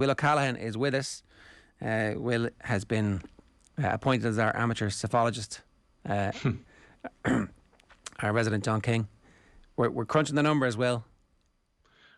Will O'Callaghan is with us. Will has been appointed as our amateur psephologist. Our resident John King. We're crunching the numbers, Will.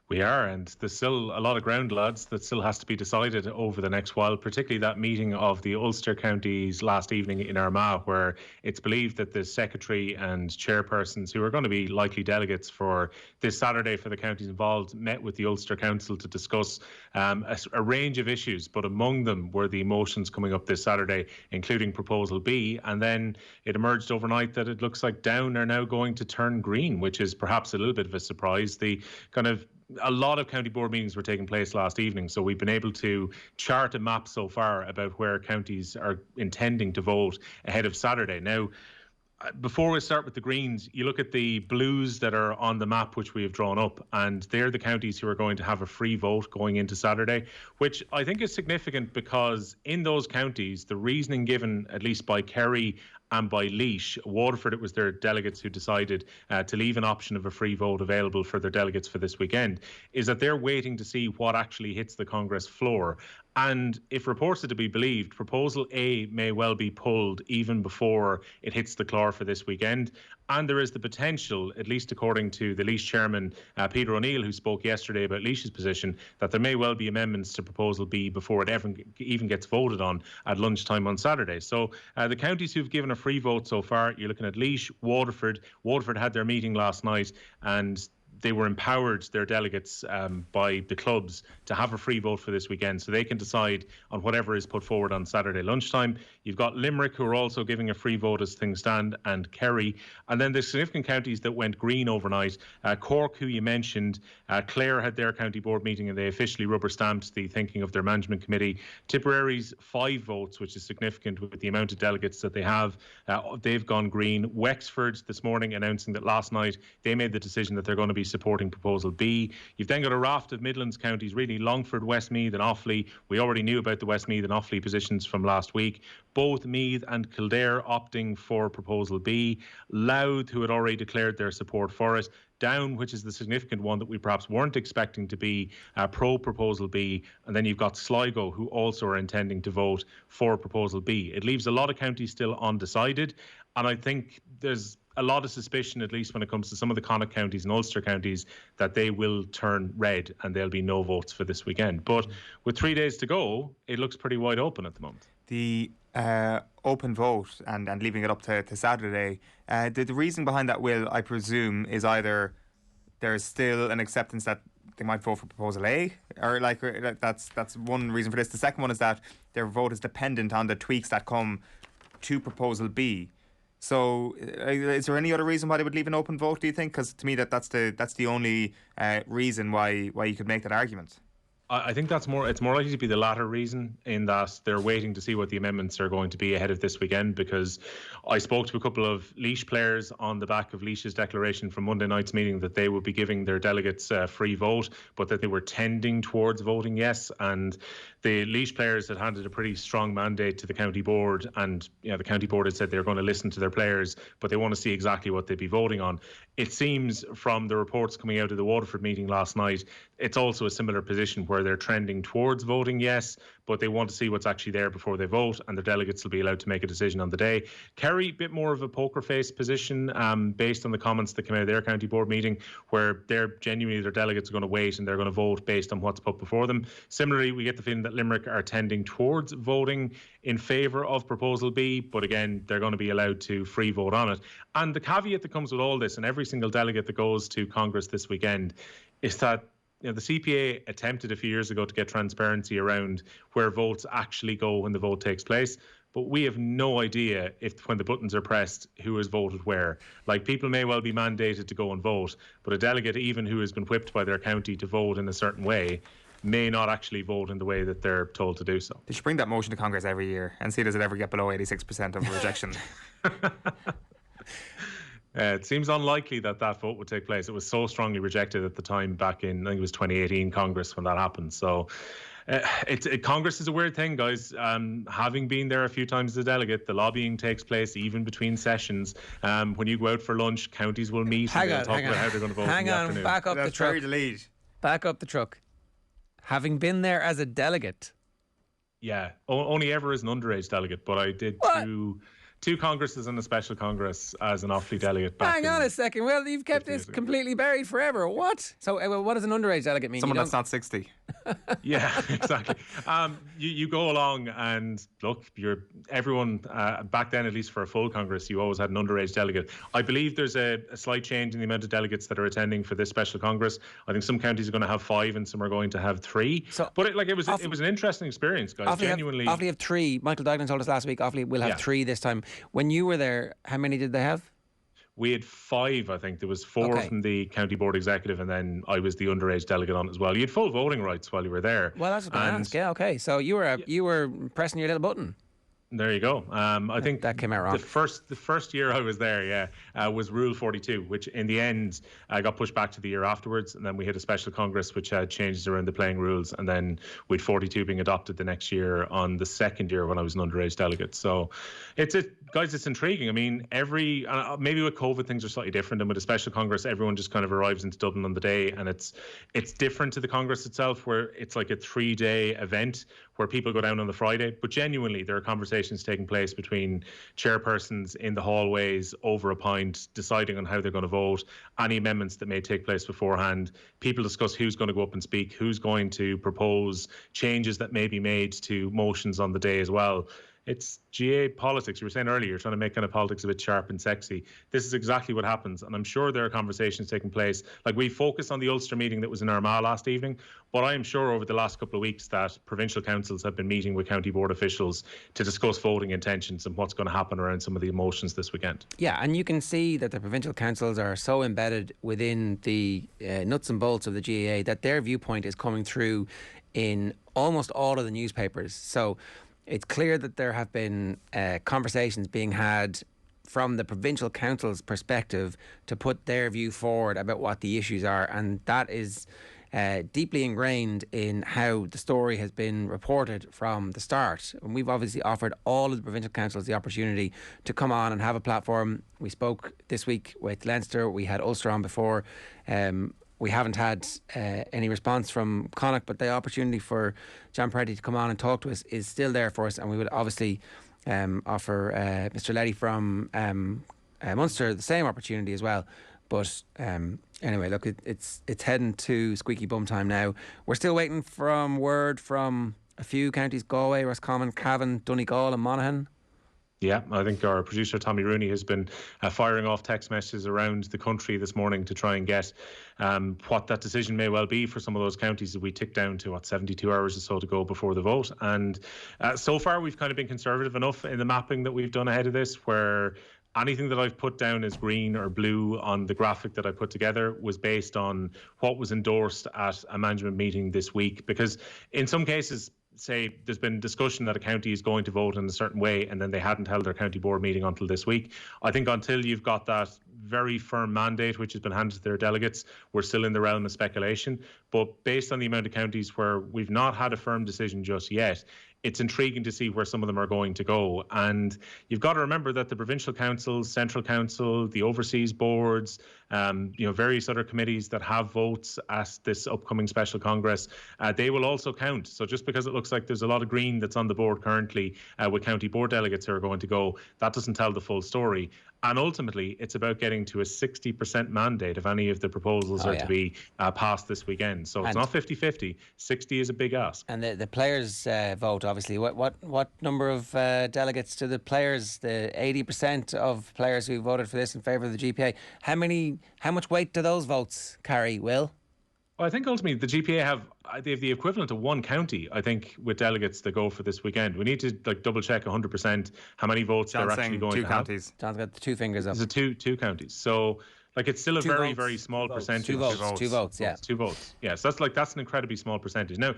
We are, and there's still a lot of ground, lads, that still has to be decided over the next while, particularly that meeting of the Ulster counties last evening in Armagh, where it's believed that the secretary and chairpersons, who are going to be likely delegates for this Saturday for the counties involved, met with the Ulster Council to discuss a range of issues, but among them were the motions coming up this Saturday, including Proposal B, and then it emerged overnight that it looks like Down are now going to turn green, which is perhaps a little bit of a surprise. A lot of county board meetings were taking place last evening, so we've been able to chart a map so far about where counties are intending to vote ahead of Saturday. Now, before we start with the Greens, you look at the blues that are on the map which we have drawn up, and they're the counties who are going to have a free vote going into Saturday, which I think is significant because in those counties, the reasoning given, at least by Kerry and by Laois, Waterford, it was their delegates who decided to leave an option of a free vote available for their delegates for this weekend, is that they're waiting to see what actually hits the Congress floor. And if reports are to be believed, Proposal A may well be pulled even before it hits the floor for this weekend. And there is the potential, at least according to the Laois chairman, Peter O'Neill, who spoke yesterday about Laois's position, that there may well be amendments to Proposal B before it even gets voted on at lunchtime on Saturday. So the counties who've given a free vote so far, you're looking at Laois, Waterford. Waterford had their meeting last night, and they were empowered, their delegates, by the clubs to have a free vote for this weekend, so they can decide on whatever is put forward on Saturday lunchtime. You've got Limerick, who are also giving a free vote as things stand, and Kerry. And then the significant counties that went green overnight, Cork, who you mentioned, Clare had their county board meeting and they officially rubber-stamped the thinking of their management committee. Tipperary's 5 votes, which is significant with the amount of delegates that they have, they've gone green. Wexford this morning announcing that last night they made the decision that they're going to be supporting Proposal B. You've then got a raft of Midlands counties, really, Longford, Westmeath and Offaly. We already knew about the Westmeath and Offaly positions from last week. Both Meath and Kildare opting for Proposal B. Louth, who had already declared their support for it. Down, which is the significant one that we perhaps weren't expecting to be pro-Proposal B. And then you've got Sligo, who also are intending to vote for Proposal B. It leaves a lot of counties still undecided. And I think there's a lot of suspicion, at least when it comes to some of the Connacht counties and Ulster counties, that they will turn red and there'll be no votes for this weekend. But with 3 days to go, it looks pretty wide open at the moment. The open vote and leaving it up to Saturday, the reason behind that, Will, I presume, is either there's still an acceptance that they might vote for Proposal A, or that's one reason for this. The second one is that their vote is dependent on the tweaks that come to Proposal B. So, is there any other reason why they would leave an open vote, do you think? Because to me, that's the only reason why you could make that argument. I think it's more likely to be the latter reason, in that they're waiting to see what the amendments are going to be ahead of this weekend, because I spoke to a couple of Laois players on the back of Laois's declaration from Monday night's meeting that they would be giving their delegates a free vote, but that they were tending towards voting yes. And the Laois players had handed a pretty strong mandate to the county board, and the county board had said they're going to listen to their players, but they want to see exactly what they'd be voting on. It seems from the reports coming out of the Waterford meeting last night, it's also a similar position where they're trending towards voting yes, but they want to see what's actually there before they vote, and the delegates will be allowed to make a decision on the day. Kerry, a bit more of a poker face position, based on the comments that came out of their county board meeting, where their delegates are going to wait and they're going to vote based on what's put before them. Similarly, we get the feeling that Limerick are tending towards voting in favour of Proposal B, but again, they're going to be allowed to free vote on it. And the caveat that comes with all this, and every single delegate that goes to Congress this weekend, is that the CPA attempted a few years ago to get transparency around where votes actually go when the vote takes place. But we have no idea if, when the buttons are pressed, who has voted where. Like, people may well be mandated to go and vote, but a delegate, even who has been whipped by their county to vote in a certain way, may not actually vote in the way that they're told to do so. They should bring that motion to Congress every year and see does it ever get below 86% of rejection. It seems unlikely that vote would take place. It was so strongly rejected at the time back in, I think it was 2018 Congress when that happened. So Congress is a weird thing, guys. Having been there a few times as a delegate, the lobbying takes place even between sessions. When you go out for lunch, counties will meet and they'll talk about how they're going to vote in the afternoon. Back up the truck. Very delayed. Back up the truck. having been there as a delegate. Yeah, only ever as an underage delegate, but I did What? two congresses and a special congress as an Offaly delegate back. Hang on a second. Well, you've kept this completely buried forever. What? So, what does an underage delegate mean? Someone that's not 60. Yeah, exactly. You go along and look, everyone back then, at least for a full Congress, you always had an underage delegate. I believe there's a slight change in the amount of delegates that are attending for this special Congress. I think some counties are going to have 5 and some are going to have 3. So, but it was an interesting experience, guys. Genuinely. Offaly have 3. Michael Duggan told us last week Offaly will have 3 this time. When you were there, how many did they have? We had 5, I think. There was 4 from the county board executive, and then I was the underage delegate on it as well. You had full voting rights while you were there. Well, that's what I ask. Yeah, okay. So you were pressing your little button. There you go. I think that came out wrong. The first year I was there, was Rule 42, which in the end got pushed back to the year afterwards, and then we had a special Congress which had changes around the playing rules, and then with 42 being adopted the next year on the second year when I was an underage delegate. So guys, it's intriguing. I mean, maybe with COVID things are slightly different, and with a special Congress, everyone just kind of arrives into Dublin on the day, and it's different to the Congress itself, where it's like a 3-day event where people go down on the Friday, but genuinely there are conversations taking place between chairpersons in the hallways over a pint, deciding on how they're going to vote, any amendments that may take place beforehand. People discuss who's going to go up and speak, who's going to propose changes that may be made to motions on the day as well. It's GA politics. You were saying earlier, you're trying to make kind of politics a bit sharp and sexy. This is exactly what happens. And I'm sure there are conversations taking place. Like, we focused on the Ulster meeting that was in Armagh last evening, but I am sure over the last couple of weeks that provincial councils have been meeting with county board officials to discuss voting intentions and what's going to happen around some of the emotions this weekend. Yeah, and you can see that the provincial councils are so embedded within the nuts and bolts of the GAA that their viewpoint is coming through in almost all of the newspapers. So it's clear that there have been conversations being had from the provincial council's perspective to put their view forward about what the issues are, and that is deeply ingrained in how the story has been reported from the start. And we've obviously offered all of the provincial councils the opportunity to come on and have a platform. We spoke this week with Leinster, we had Ulster on before. We haven't had any response from Connacht, but the opportunity for John Peretti to come on and talk to us is still there for us, and we would obviously offer Mr. Letty from Munster the same opportunity as well. But anyway, look, it's heading to squeaky bum time now. We're still waiting for word from a few counties: Galway, Roscommon, Cavan, Donegal and Monaghan. Yeah, I think our producer Tommy Rooney has been firing off text messages around the country this morning to try and get what that decision may well be for some of those counties that we tick down to 72 hours or so to go before the vote. And so far we've kind of been conservative enough in the mapping that we've done ahead of this, where anything that I've put down as green or blue on the graphic that I put together was based on what was endorsed at a management meeting this week. Because in some cases, say there's been discussion that a county is going to vote in a certain way and then they hadn't held their county board meeting until this week. I think until you've got that very firm mandate which has been handed to their delegates, we're still in the realm of speculation. But based on the amount of counties where we've not had a firm decision just yet, it's intriguing to see where some of them are going to go. And you've got to remember that the provincial councils, central council, the overseas boards, various other committees that have votes at this upcoming special Congress, they will also count. So just because it looks like there's a lot of green that's on the board currently with county board delegates who are going to go, that doesn't tell the full story. And ultimately, it's about getting to a 60% mandate if any of the proposals are to be passed this weekend. So it's not 50-50. 60 is a big ask. And the players' vote, obviously. What number of delegates to the players? The 80% of players who voted for this in favour of the GPA. How much weight do those votes carry, Will? Well, I think ultimately the GPA they have the equivalent of one county, I think, with delegates that go for this weekend. We need to double check 100% how many votes they're actually going to have. John's got the 2 fingers up. There's two counties. So it's still a very, very small percentage. Two votes, yeah. 2 votes. Yeah, so that's an incredibly small percentage. Now,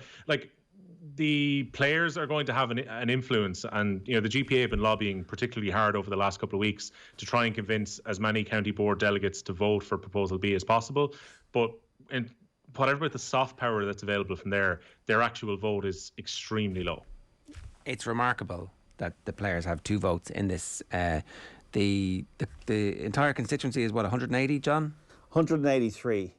the players are going to have an influence, and the GPA have been lobbying particularly hard over the last couple of weeks to try and convince as many county board delegates to vote for Proposal B as possible. But whatever with the soft power that's available from their actual vote is extremely low. It's remarkable that the players have 2 votes in this. The entire constituency is 180, John? 183.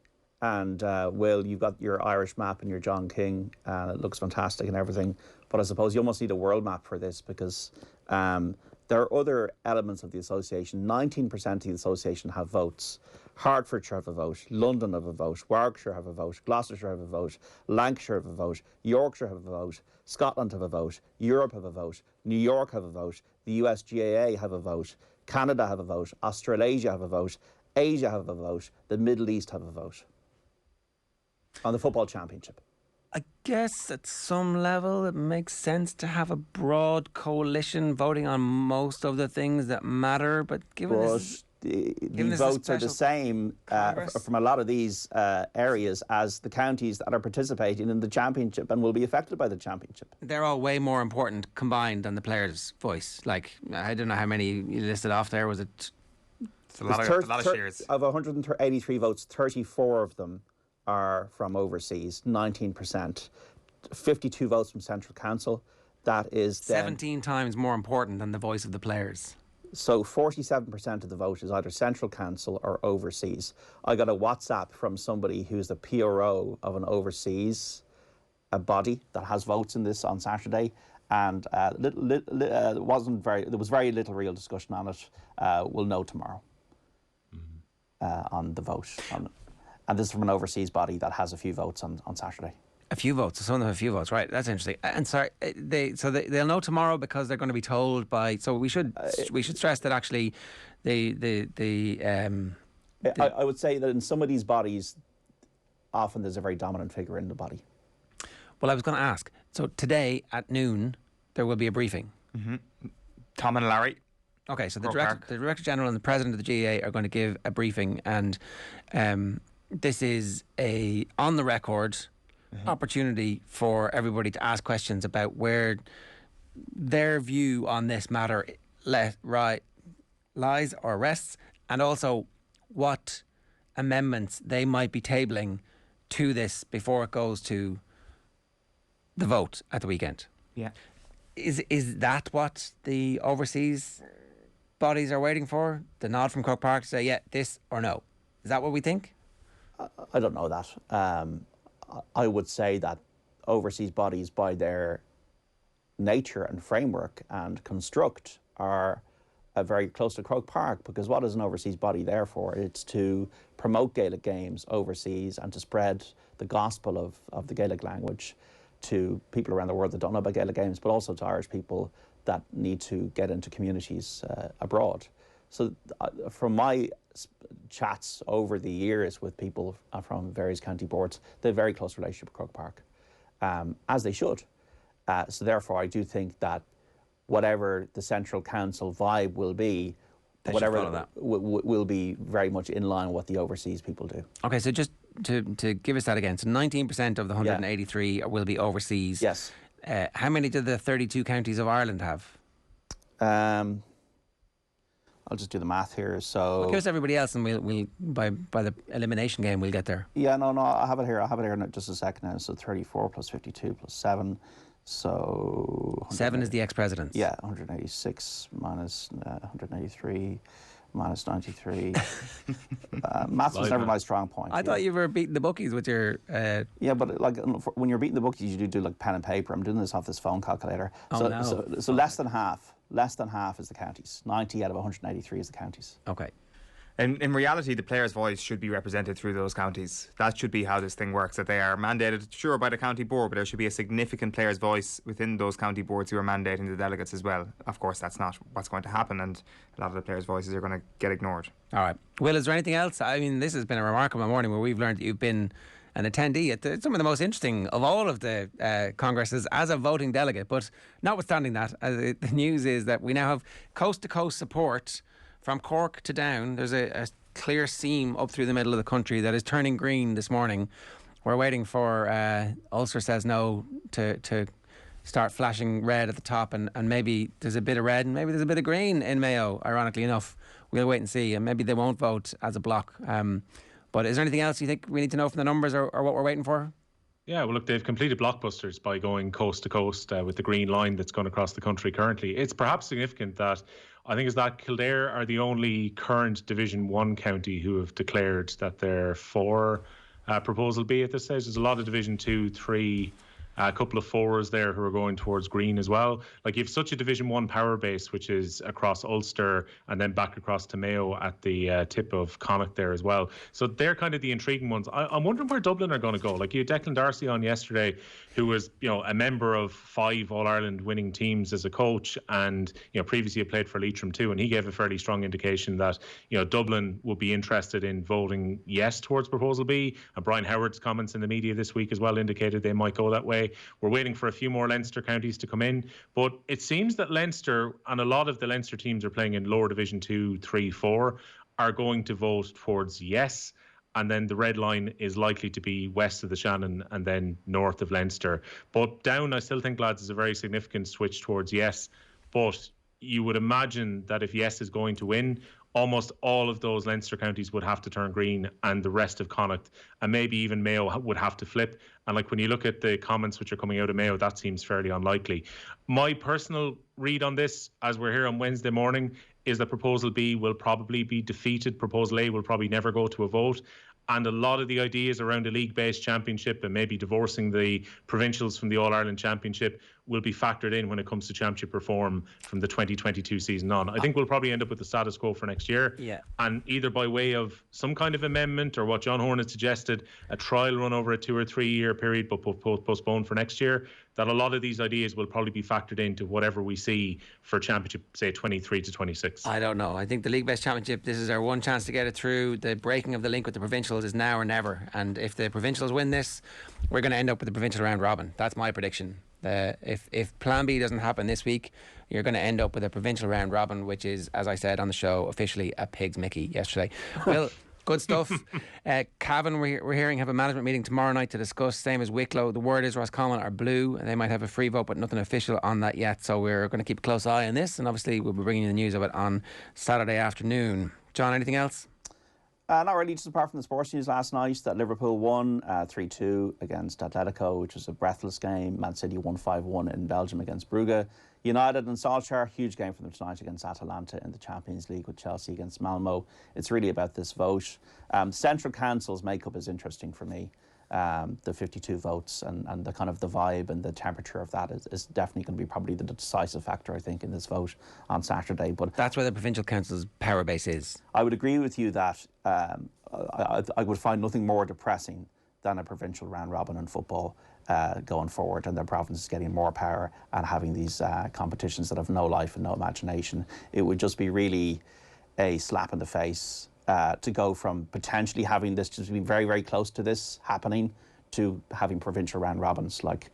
And Will, you've got your Irish map and your John King, and it looks fantastic and everything. But I suppose you almost need a world map for this, because there are other elements of the association. 19% of the association have votes. Hertfordshire have a vote, London have a vote, Warwickshire have a vote, Gloucestershire have a vote, Lancashire have a vote, Yorkshire have a vote, Scotland have a vote, Europe have a vote, New York have a vote, the US GAA have a vote, Canada have a vote, Australasia have a vote, Asia have a vote, the Middle East have a vote on the football championship. I guess at some level it makes sense to have a broad coalition voting on most of the things that matter, but given this... The votes are the same from a lot of these areas as the counties that are participating in the championship and will be affected by the championship. They're all way more important combined than the player's voice. Like, I don't know how many you listed off there. Was it? It's a lot of shares. Of 183 votes, 34 of them are from overseas, 19%. 52 votes from Central Council. That is 17 times more important than the voice of the players. So 47% of the vote is either Central Council or overseas. I got a WhatsApp from somebody who's the PRO of an overseas body that has votes in this on Saturday, and there was very little real discussion on it. We'll know tomorrow on the vote. And this is from an overseas body that has a few votes on Saturday. A few votes. Some of them have a few votes, right? That's interesting. And sorry, they'll know tomorrow because they're going to be told by. So we should stress that actually, I would say that in some of these bodies, often there's a very dominant figure in the body. Well, I was going to ask. So today at noon, there will be a briefing. Mm-hmm. Tom and Larry. Okay, so the Director General and the President of the GAA are going to give a briefing, and this is a on the record opportunity for everybody to ask questions about where their view on this matter lies or rests, and also what amendments they might be tabling to this before it goes to the vote at the weekend. Yeah. Is that what the overseas bodies are waiting for? The nod from Croke Park to say, yeah, this or no? Is that what we think? I don't know that. I would say that overseas bodies, by their nature and framework and construct, are very close to Croke Park, because what is an overseas body there for? It's to promote Gaelic games overseas and to spread the gospel of the Gaelic language to people around the world that don't know about Gaelic games, but also to Irish people that need to get into communities abroad. So from my chats over the years with people from various county boards, they have a very close relationship with Croke Park, as they should. So therefore, I do think that whatever the Central Council vibe will be, will be very much in line with what the overseas people do. Okay, so just to give us that again, so 19% of the 183 will be overseas. Yes. How many do the 32 counties of Ireland have? I'll just do the math here. So well, give us everybody else, and we'll by the elimination game we'll get there. Yeah, no, I have it here. In just a second now. So 34 plus 52 plus 7. So 7 is the ex-presidents. Yeah, 186 minus 183 minus 93. Maths was never my strong point. I thought you were beating the bookies with your. Yeah, but like when you're beating the bookies, you do like pen and paper. I'm doing this off this phone calculator. So less than half. Less than half is the counties. 90 out of 183 is the counties. Okay. In reality, the player's voice should be represented through those counties. That should be how this thing works, that they are mandated, sure, by the county board, but there should be a significant player's voice within those county boards who are mandating the delegates as well. Of course, that's not what's going to happen, and a lot of the players' voices are going to get ignored. All right. Will, is there anything else? I mean, this has been a remarkable morning where we've learned that you've been an attendee at some of the most interesting of all of the congresses as a voting delegate. But notwithstanding that, the news is that we now have coast-to-coast support from Cork to down. There's a clear seam up through the middle of the country that is turning green this morning. We're waiting for Ulster says no to start flashing red at the top, and maybe there's a bit of red and maybe there's a bit of green in Mayo, ironically enough. We'll wait and see, and maybe they won't vote as a bloc. But is there anything else you think we need to know from the numbers or what we're waiting for? Yeah, well, look, they've completed blockbusters by going coast to coast with the green line that's gone across the country currently. It's perhaps significant that I think is that Kildare are the only current Division 1 county who have declared that they're for Proposal B at this stage. There's a lot of Division 2, 3, a couple of 4s there who are going towards green as well. Like, you have such a Division 1 power base, which is across Ulster and then back across to Mayo at the tip of Connacht there as well. So they're kind of the intriguing ones. I'm wondering where Dublin are going to go. Like, you had Declan Darcy on yesterday, who was, a member of 5 All-Ireland winning teams as a coach, and, previously had played for Leitrim too, and he gave a fairly strong indication that, Dublin will be interested in voting yes towards Proposal B. And Brian Howard's comments in the media this week as well indicated they might go that way. We're waiting for a few more Leinster counties to come in, but it seems that Leinster, and a lot of the Leinster teams are playing in lower Division 2, 3, 4, are going to vote towards yes. And then the red line is likely to be west of the Shannon and then north of Leinster. But down, I still think, lads, is a very significant switch towards yes. But you would imagine that if yes is going to win, almost all of those Leinster counties would have to turn green, and the rest of Connacht and maybe even Mayo would have to flip. And like, when you look at the comments which are coming out of Mayo, that seems fairly unlikely. My personal read on this, as we're here on Wednesday morning, is that Proposal B will probably be defeated. Proposal A will probably never go to a vote. And a lot of the ideas around a league-based championship and maybe divorcing the provincials from the All-Ireland Championship will be factored in when it comes to championship reform from the 2022 season on. I think we'll probably end up with the status quo for next year. Yeah. And either by way of some kind of amendment, or what John Horne has suggested, a trial run over a 2 or 3 year period but postponed for next year, that a lot of these ideas will probably be factored into whatever we see for championship, say 23 to 26. I don't know. I think the league-based championship, this is our one chance to get it through. The breaking of the link with the provincials is now or never. And if the provincials win this, we're going to end up with the provincial round robin. That's my prediction. If Plan B doesn't happen this week, you're going to end up with a provincial round robin, which is, as I said on the show, officially a pig's Mickey yesterday. Well, good stuff. Cavan, we're hearing, have a management meeting tomorrow night to discuss, same as Wicklow. The word is Roscommon are blue, and they might have a free vote, but nothing official on that yet. So we're going to keep a close eye on this, and obviously we'll be bringing you the news of it on Saturday afternoon. John, anything else? Not really, just apart from the sports news last night, that Liverpool won 3-2 against Atletico, which was a breathless game. Man City won 5-1 in Belgium against Brugge. United and Solskjaer, huge game for them tonight against Atalanta in the Champions League, with Chelsea against Malmo. It's really about this vote. Central Council's makeup is interesting for me. The 52 votes and the kind of the vibe and the temperature of that is definitely going to be probably the decisive factor, I think, in this vote on Saturday. But that's where the provincial council's power base is. I would agree with you that I would find nothing more depressing than a provincial round robin in football going forward, and the province getting more power and having these competitions that have no life and no imagination. It would just be really a slap in the face to go from potentially having this just be very, very close to this happening to having provincial round robins. Like,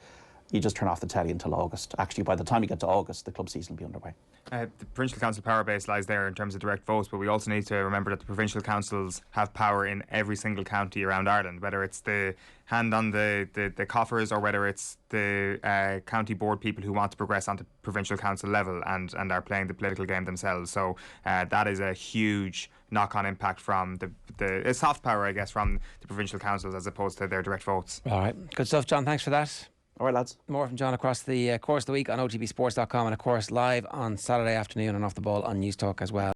you just turn off the telly until August. Actually, by the time you get to August, the club season will be underway. The provincial council power base lies there in terms of direct votes, but we also need to remember that the provincial councils have power in every single county around Ireland, whether it's the hand on the coffers or whether it's the county board people who want to progress onto provincial council level and are playing the political game themselves. So that is a huge knock-on impact from the soft power, I guess, from the provincial councils as opposed to their direct votes. All right. Good stuff, John. Thanks for that. All right, lads. More from John across the course of the week on OTBSports.com, and of course live on Saturday afternoon and Off the Ball on News Talk as well.